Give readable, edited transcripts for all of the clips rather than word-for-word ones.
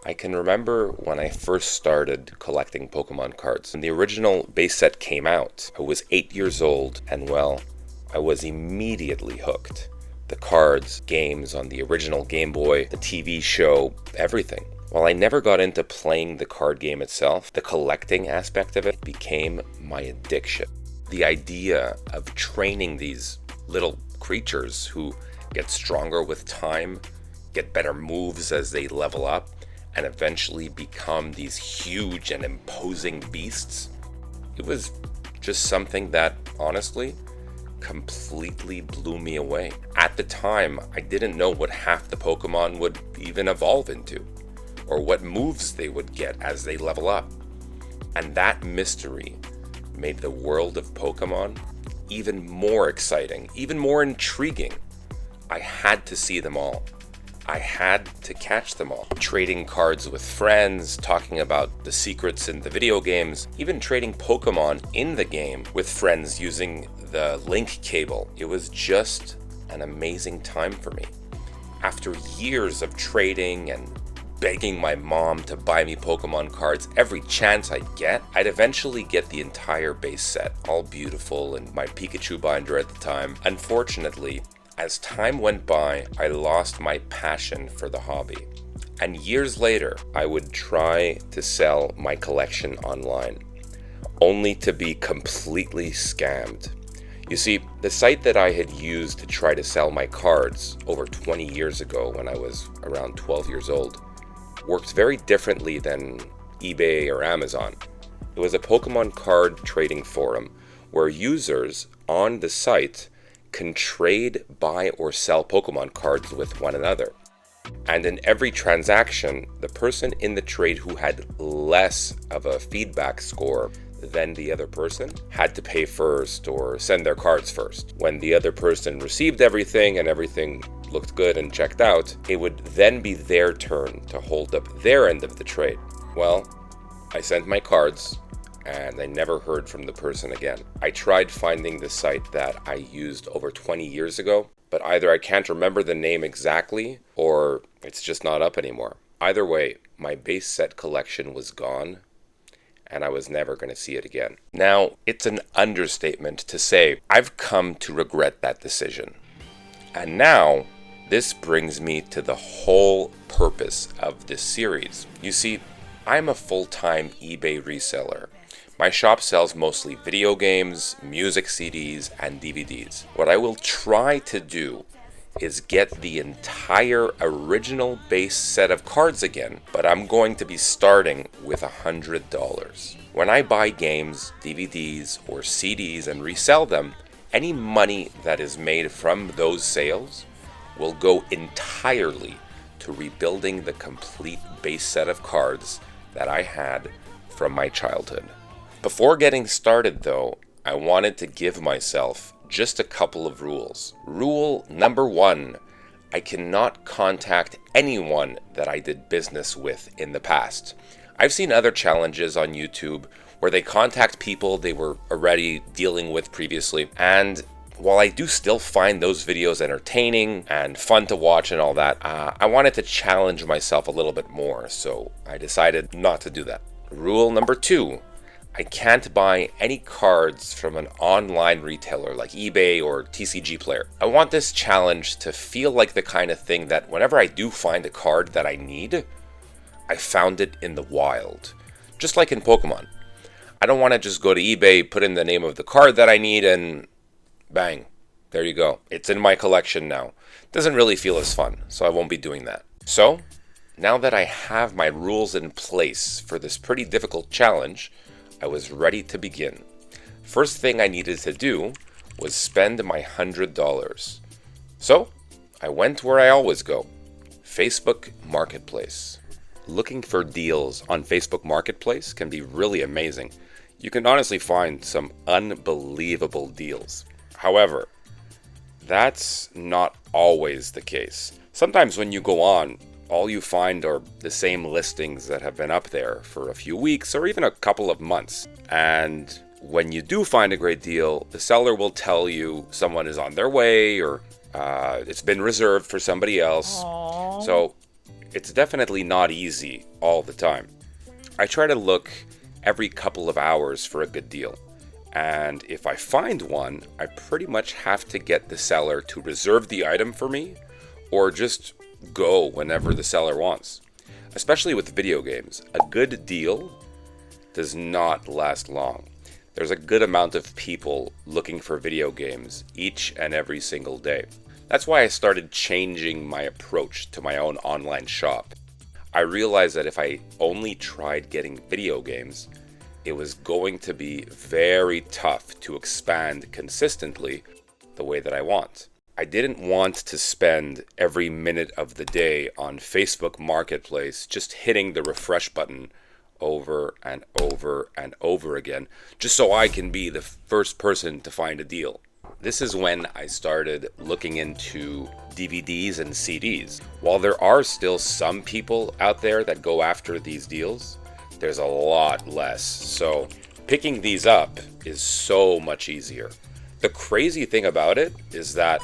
I can remember when I first started collecting Pokemon cards. When the original base set came out, I was 8 years old, and well, I was immediately hooked. The cards, games on the original Game Boy, the TV show, everything. While I never got into playing the card game itself, the collecting aspect of it became my addiction. The idea of training these little creatures who get stronger with time, get better moves as they level up, and eventually become these huge and imposing beasts, it was just something that, honestly, completely blew me away. At the time, I didn't know what half the Pokemon would even evolve into, or what moves they would get as they level up. And that mystery made the world of Pokemon even more exciting, even more intriguing. I had to see them all. I had to catch them all. Trading cards with friends, talking about the secrets in the video games, even trading Pokemon in the game with friends using the link cable. It was just an amazing time for me. After years of trading and begging my mom to buy me Pokemon cards every chance I'd get, I'd eventually get the entire base set, all beautiful in my Pikachu binder at the time. Unfortunately, as time went by, I lost my passion for the hobby. And years later, I would try to sell my collection online, only to be completely scammed. You see, the site that I had used to try to sell my cards over 20 years ago when I was around 12 years old worked very differently than eBay or Amazon. It was a Pokemon card trading forum where users on the site can trade, buy, or sell Pokemon cards with one another. And in every transaction, the person in the trade who had less of a feedback score than the other person had to pay first or send their cards first. When the other person received everything and everything looked good and checked out, it would then be their turn to hold up their end of the trade. Well, I sent my cards, and I never heard from the person again. I tried finding the site that I used over 20 years ago, but either I can't remember the name exactly, or it's just not up anymore. Either way, my base set collection was gone, and I was never going to see it again. Now, it's an understatement to say I've come to regret that decision. And now, this brings me to the whole purpose of this series. You see, I'm a full-time eBay reseller. My shop sells mostly video games, music CDs, and DVDs. What I will try to do is get the entire original base set of cards again, but I'm going to be starting with $100. When I buy games, DVDs, or CDs and resell them, any money that is made from those sales will go entirely to rebuilding the complete base set of cards that I had from my childhood. Before getting started though, I wanted to give myself just a couple of rules. Rule number 1, I cannot contact anyone that I did business with in the past. I've seen other challenges on YouTube where they contact people they were already dealing with previously, and while I do still find those videos entertaining and fun to watch and all that, I wanted to challenge myself a little bit more, so I decided not to do that. Rule number 2, I can't buy any cards from an online retailer like eBay or TCG Player. I want this challenge to feel like the kind of thing that whenever I do find a card that I need, I found it in the wild. Just like in Pokemon. I don't want to just go to eBay, put in the name of the card that I need, and bang, there you go. It's in my collection now. Doesn't really feel as fun, so I won't be doing that. So, now that I have my rules in place for this pretty difficult challenge, I was ready to begin. First thing I needed to do was spend my $100. So, I went where I always go, Facebook Marketplace. Looking for deals on Facebook Marketplace can be really amazing. You can honestly find some unbelievable deals. However, that's not always the case. Sometimes when you go on, all you find are the same listings that have been up there for a few weeks or even a couple of months. And when you do find a great deal, the seller will tell you someone is on their way or it's been reserved for somebody else. Aww. So it's definitely not easy all the time. I try to look every couple of hours for a good deal. And if I find one, I pretty much have to get the seller to reserve the item for me or just go whenever the seller wants. Especially with video games, a good deal does not last long. There's a good amount of people looking for video games each and every single day. That's why I started changing my approach to my own online shop. I realized that if I only tried getting video games, it was going to be very tough to expand consistently the way that I want. I didn't want to spend every minute of the day on Facebook Marketplace just hitting the refresh button over and over and over again, just so I can be the first person to find a deal. This is when I started looking into DVDs and CDs. While there are still some people out there that go after these deals, there's a lot less. So picking these up is so much easier. The crazy thing about it is that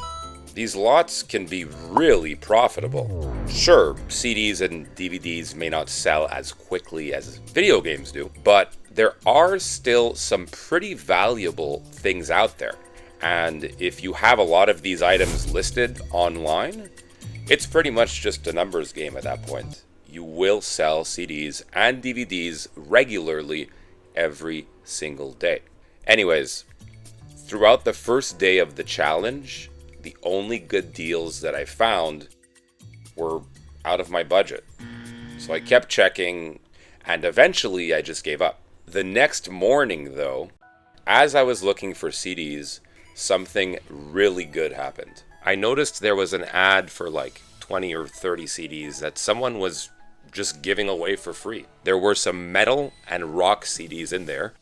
these lots can be really profitable. Sure, CDs and DVDs may not sell as quickly as video games do, but there are still some pretty valuable things out there. And if you have a lot of these items listed online, it's pretty much just a numbers game at that point. You will sell CDs and DVDs regularly every single day. Anyways, throughout the first day of the challenge, the only good deals that I found were out of my budget. So I kept checking, and eventually I just gave up. The next morning, though, as I was looking for CDs, something really good happened. I noticed there was an ad for like 20 or 30 CDs that someone was just giving away for free. There were some metal and rock CDs in there,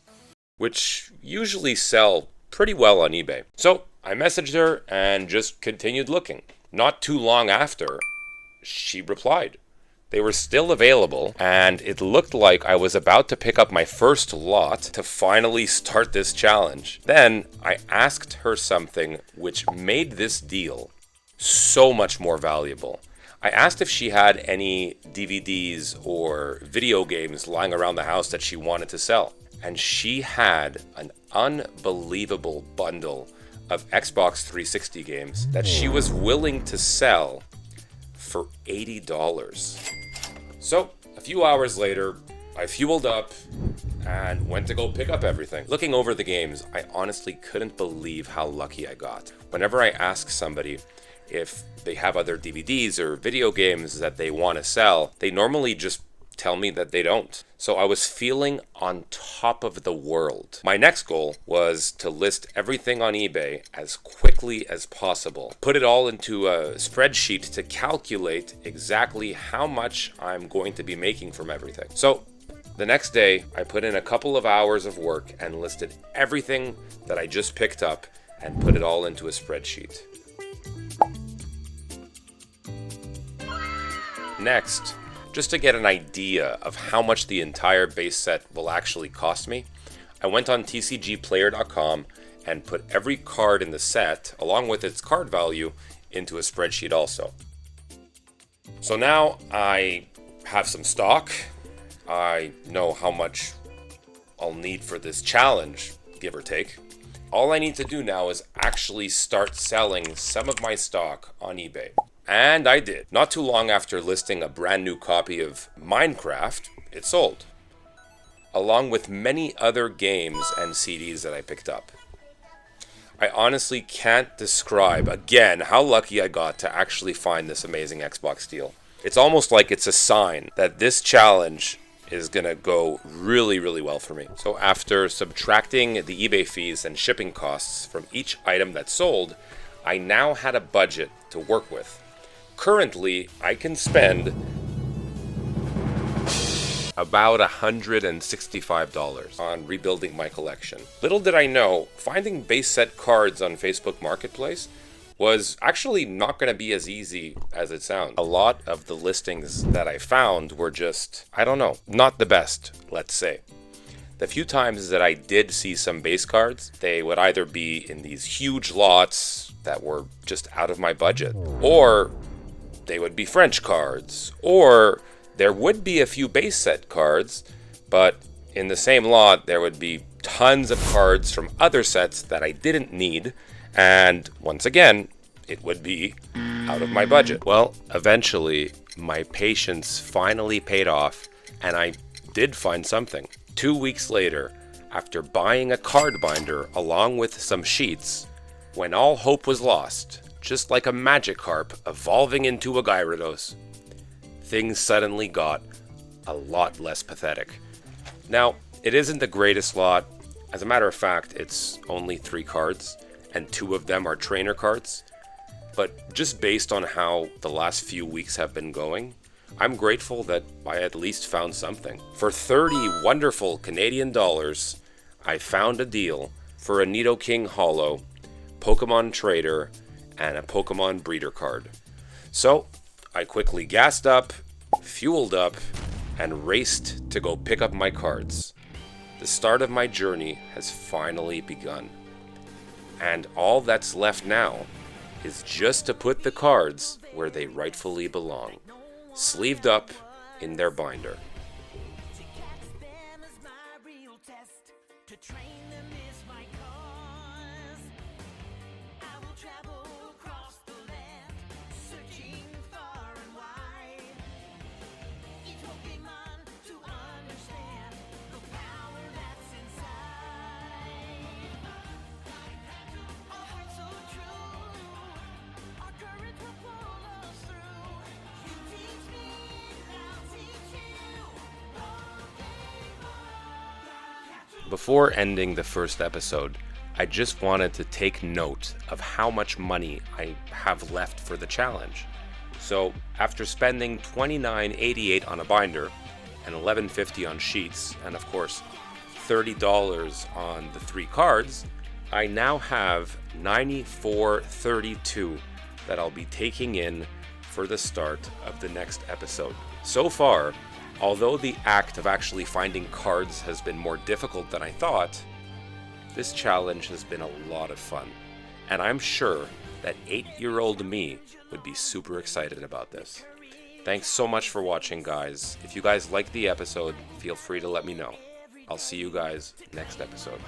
which usually sell pretty well on eBay. So I messaged her and just continued looking. Not too long after, she replied. They were still available, and it looked like I was about to pick up my first lot to finally start this challenge. Then I asked her something which made this deal so much more valuable. I asked if she had any DVDs or video games lying around the house that she wanted to sell. And she had an unbelievable bundle of Xbox 360 games that she was willing to sell for $80. So, a few hours later, I fueled up and went to go pick up everything. Looking over the games, I honestly couldn't believe how lucky I got. Whenever I ask somebody if they have other DVDs or video games that they want to sell, they normally just tell me that they don't. So I was feeling on top of the world. My next goal was to list everything on eBay as quickly as possible. Put it all into a spreadsheet to calculate exactly how much I'm going to be making from everything. So the next day, I put in a couple of hours of work and listed everything that I just picked up and put it all into a spreadsheet. Next, just to get an idea of how much the entire base set will actually cost me, I went on tcgplayer.com and put every card in the set, along with its card value, into a spreadsheet also. So now I have some stock. I know how much I'll need for this challenge, give or take. All I need to do now is actually start selling some of my stock on eBay. And I did. Not too long after listing a brand new copy of Minecraft, it sold, along with many other games and CDs that I picked up. I honestly can't describe, again, how lucky I got to actually find this amazing Xbox deal. It's almost like it's a sign that this challenge is going to go really, really well for me. So after subtracting the eBay fees and shipping costs from each item that sold, I now had a budget to work with. Currently, I can spend about $165 on rebuilding my collection. Little did I know, finding base set cards on Facebook Marketplace was actually not going to be as easy as it sounds. A lot of the listings that I found were just, I don't know, not the best, let's say. The few times that I did see some base cards, they would either be in these huge lots that were just out of my budget, or they would be French cards, or there would be a few base set cards, but in the same lot there would be tons of cards from other sets that I didn't need, and once again, it would be out of my budget. Well, eventually, my patience finally paid off, and I did find something. 2 weeks later, after buying a card binder along with some sheets, when all hope was lost, just like a Magikarp evolving into a Gyarados, things suddenly got a lot less pathetic. Now, it isn't the greatest lot. As a matter of fact, it's only 3 cards, and 2 of them are trainer cards. But just based on how the last few weeks have been going, I'm grateful that I at least found something. For 30 wonderful Canadian dollars, I found a deal for a Nidoking Holo, Pokemon Trader, and a Pokemon Breeder card. So, I quickly gassed up, fueled up, and raced to go pick up my cards. The start of my journey has finally begun. And all that's left now is just to put the cards where they rightfully belong, sleeved up in their binder. Before ending the first episode, I just wanted to take note of how much money I have left for the challenge. So after spending $29.88 on a binder and $11.50 on sheets, and of course $30 on the 3 cards, I now have $94.32 that I'll be taking in for the start of the next episode. So far, although the act of actually finding cards has been more difficult than I thought, this challenge has been a lot of fun, and I'm sure that 8-year-old me would be super excited about this. Thanks so much for watching, guys. If you guys liked the episode, feel free to let me know. I'll see you guys next episode.